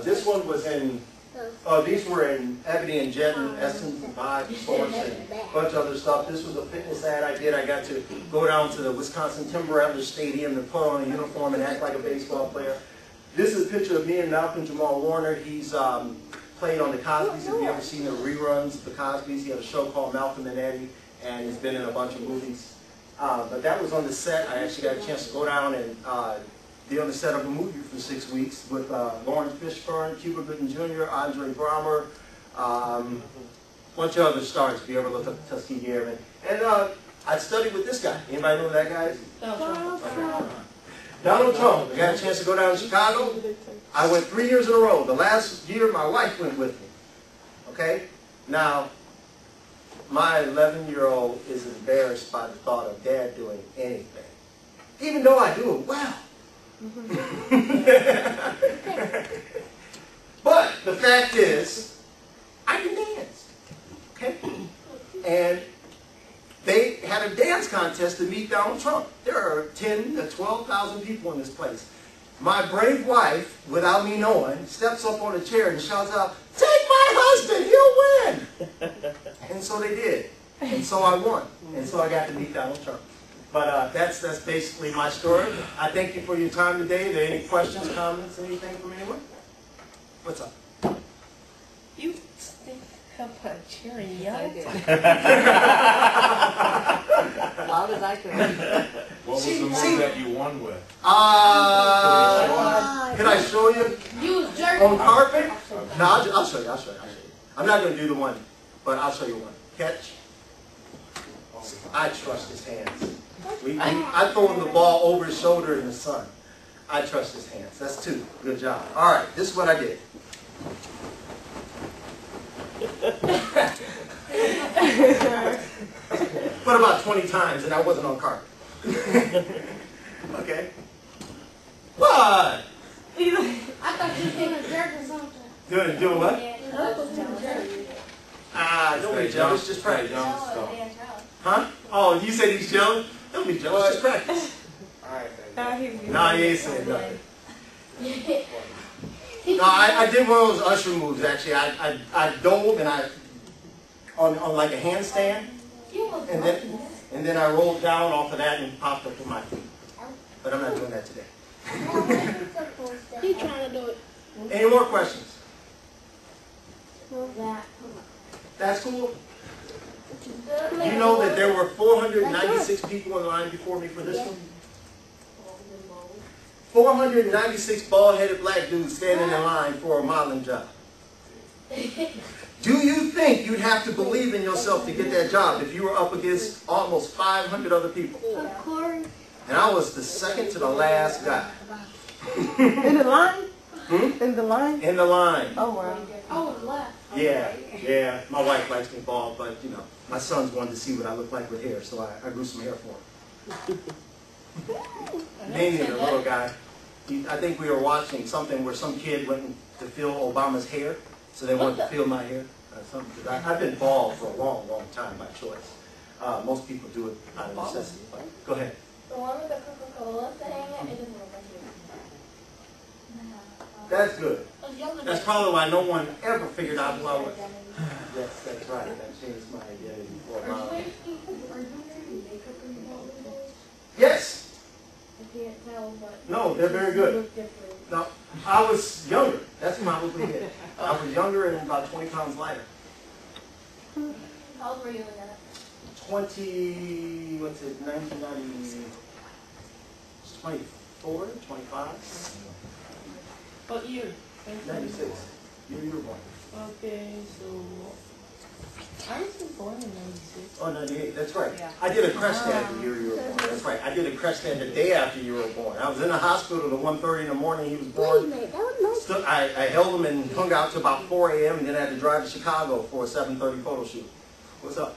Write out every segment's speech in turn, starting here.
This one was in, these were in Ebony and Jetton, Essence and Vibe, Source, and a bunch of other stuff. This was a fitness ad I did. I got to go down to the Wisconsin Timberwolves Stadium and put on a uniform and act like a baseball player. This is a picture of me and Malcolm Jamal Warner. He's played on the Cosbys. If you've ever seen the reruns of the Cosbys, he had a show called Malcolm and Eddie, and he's been in a bunch of movies. But that was on the set. I actually got a chance to go down and be on the set of a movie for 6 weeks with Lawrence Fishburne, Cuba Gooding Jr., Andre Braugher, a bunch of other stars if you ever look up Tuskegee Airmen. And I studied with this guy. Anybody know who that guy is? Donald Trump. I got a chance to go down to Chicago. I went 3 years in a row. The last year, my wife went with me. Okay? Now, my 11-year-old is embarrassed by the thought of Dad doing anything, even though I do it well. But the fact is, I can dance. Okay? And they had a dance contest to meet Donald Trump. There are 10,000 to 12,000 people in this place. My brave wife, without me knowing, steps up on a chair and shouts out, "Take my husband, he'll win!" And so they did. And so I won. And so I got to meet Donald Trump. But that's basically my story. I thank you for your time today. Are there any questions, comments, anything from anyone? What's up? You stick up a cherry yellow. How did I go? What was the movie that you won with? Can I show you? You was jerking. On carpet? No, I'll show you. I'll show you. I'm not going to do the one, but I'll show you one. Catch. I trust his hands. I throw him the ball over his shoulder in the sun. I trust his hands. That's two. Good job. All right, this is what I did. But about 20 times, and I wasn't on carpet. Okay. What? I thought you were doing a jerk or something. Doing what? Don't be Stay jealous. Just practice. Huh? Oh, you said he's jealous? Don't be jealous. Just practice. No, he ain't saying nothing. No, I did one of those usher moves, actually. I dove and I, on like a handstand, and then I rolled down off of that and popped up with my feet. But I'm not doing that today. He's trying to do it. Any more questions? That's cool. You know that there were 496 people in line before me for this one? 496 bald-headed black dudes standing in line for a modeling job. Do you think you'd have to believe in yourself to get that job if you were up against almost 500 other people? Of course. And I was the second to the last guy. In the line? Hmm? In the line? In the line. Oh, wow. Oh, left. Yeah. My wife likes me bald, but, you know, my sons wanted to see what I look like with hair, so I grew some hair for him. Namely, the little guy. I think we were watching something where some kid went to feel Obama's hair, so they wanted to feel my hair. I've been bald for a long, long time by choice. Most people do it out of necessity. But go ahead. The one with the Coca-Cola thing, it doesn't look like you. That's good. That's probably why no one ever figured out who I was. Yes, that's right. That changed my identity for a while. Yes. I can't tell, but... No, they're very good. No, I was younger. That's probably it. I was younger and about 20 pounds lighter. How old were you when that? 20, what's it, 1990, 24, 25? What year? 96. You were born. Okay, so I was born in 96. Oh, 98, that's right. Yeah. I did a crest stand the year you were born. That's right. I did a crest stand the day after you were born. I was in the hospital at 1:30 in the morning. He was born. I held him and hung out to about 4 a.m. and then I had to drive to Chicago for a 7:30 photo shoot. What's up?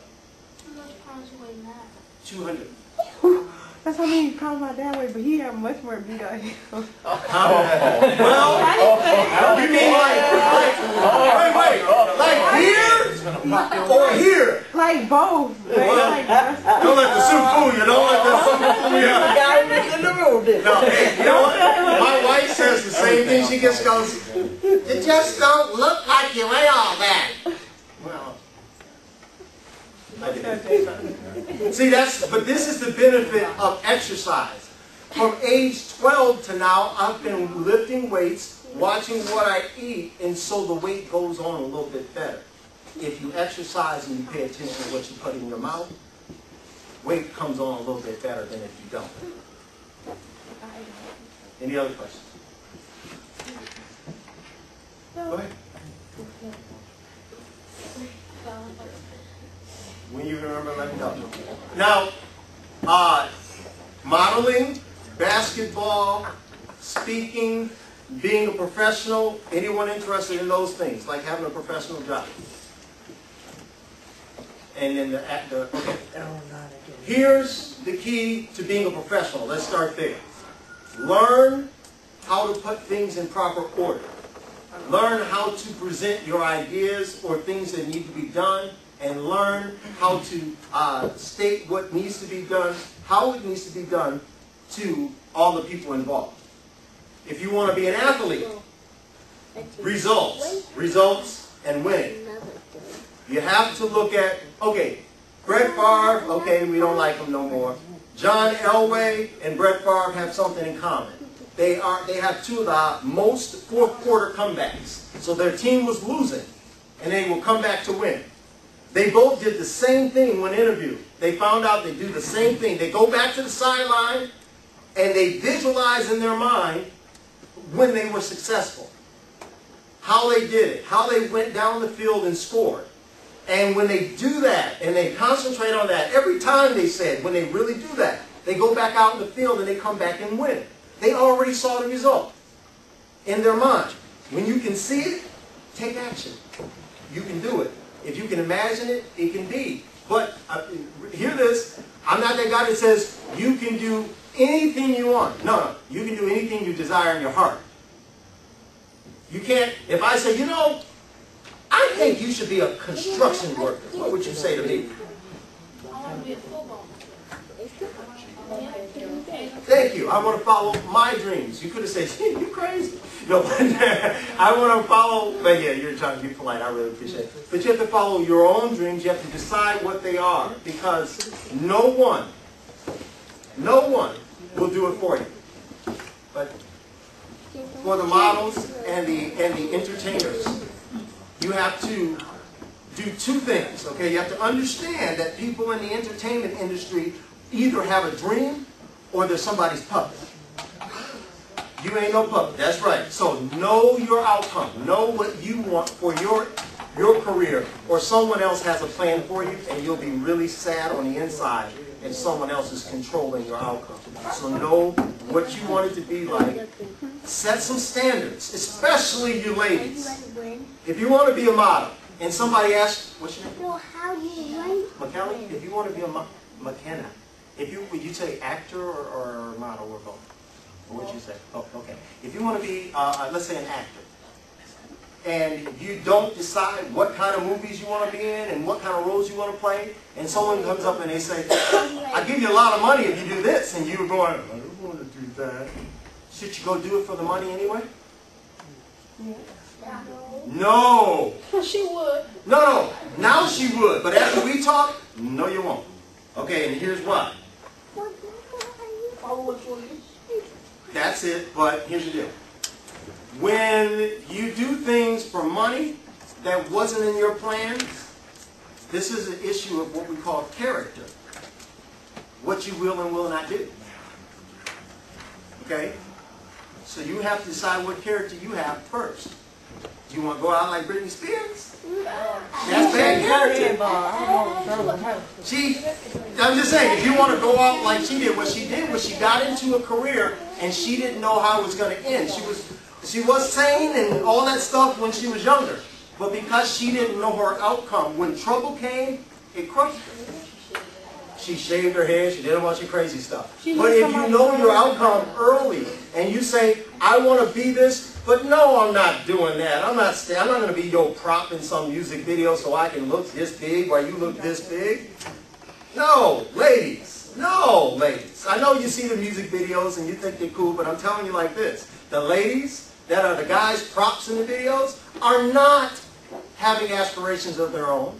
How much pounds you weigh now? 200. That's how many pounds my dad weighed, but he had much more meat on him. Well, you mean like here or here? Like like both. But Well, like both. don't let the soup fool you. Don't let the soup fool you. The guy making the rule, didn't No, hey, you know what? My wife says the same thing. She just goes, "You just don't look like you weigh all that." Well, I did. See, but this is the benefit of exercise. From age 12 to now, I've been lifting weights, watching what I eat, and so the weight goes on a little bit better. If you exercise and you pay attention to what you put in your mouth, weight comes on a little bit better than if you don't. Any other questions? Go ahead. When you remember, let me know. Now, modeling, basketball, speaking, being a professional, anyone interested in those things, like having a professional job? And then okay. Here's the key to being a professional. Let's start there. Learn how to put things in proper order. Learn how to present your ideas or things that need to be done, and learn how to state what needs to be done, how it needs to be done to all the people involved. If you want to be an athlete, results, and winning. You have to look at, okay, Brett Favre, okay, we don't like him no more. John Elway and Brett Favre have something in common. They have two of the most fourth quarter comebacks. So their team was losing, and they will come back to win. They both did the same thing when interviewed. They found out they do the same thing. They go back to the sideline, and they visualize in their mind when they were successful. How they did it. How they went down the field and scored. And when they do that, and they concentrate on that, every time they said, when they really do that, they go back out in the field and they come back and win. They already saw the result in their mind. When you can see it, take action. You can do it. If you can imagine it, it can be. But hear this, I'm not that guy that says you can do anything you want. No, you can do anything you desire in your heart. You can't, if I say, you know, I think you should be a construction worker, what would you say to me? I want to be a football. Thank you. I want to follow my dreams. You could have said, you crazy. No, I want to follow, but yeah, you're trying to be polite. I really appreciate it. But you have to follow your own dreams. You have to decide what they are, because no one will do it for you. But for the models and the entertainers, you have to do two things, okay? You have to understand that people in the entertainment industry either have a dream or they're somebody's puppet. You ain't no puppet, that's right. So know your outcome. Know what you want for your career, or someone else has a plan for you, and you'll be really sad on the inside if someone else is controlling your outcome. So know what you want it to be like. Set some standards, especially you ladies. If you want to be a model, and somebody asks, what's your name? So how do you write? McKellar? If you want to be a McKenna, would you say actor or model or both? Or would you say? Oh, okay. If you want to be, let's say, an actor, and you don't decide what kind of movies you want to be in and what kind of roles you want to play, and someone comes up and they say, I'll give you a lot of money if you do this, and you're going, I don't want to do that. Should you go do it for the money anyway? No. She would. No. Now she would, but after we talk, no you won't. Okay, and here's why. That's it, but here's the deal. When you do things for money that wasn't in your plans, this is an issue of what we call character. What you will and will not do. Okay? So you have to decide what character you have first. Do you want to go out like Britney Spears? That's bad character. I'm just saying, if you want to go out like she did, what she did was she got into a career and she didn't know how it was going to end. She was sane and all that stuff when she was younger. But because she didn't know her outcome, when trouble came, it crushed her. She shaved her head, she did a bunch of crazy stuff. But if you know your outcome early and you say, I want to be this, But no, I'm not doing that. I'm not going to be your prop in some music video so I can look this big while you look this big. No, ladies. No, ladies. I know you see the music videos and you think they're cool, but I'm telling you like this. The ladies that are the guys' props in the videos are not having aspirations of their own.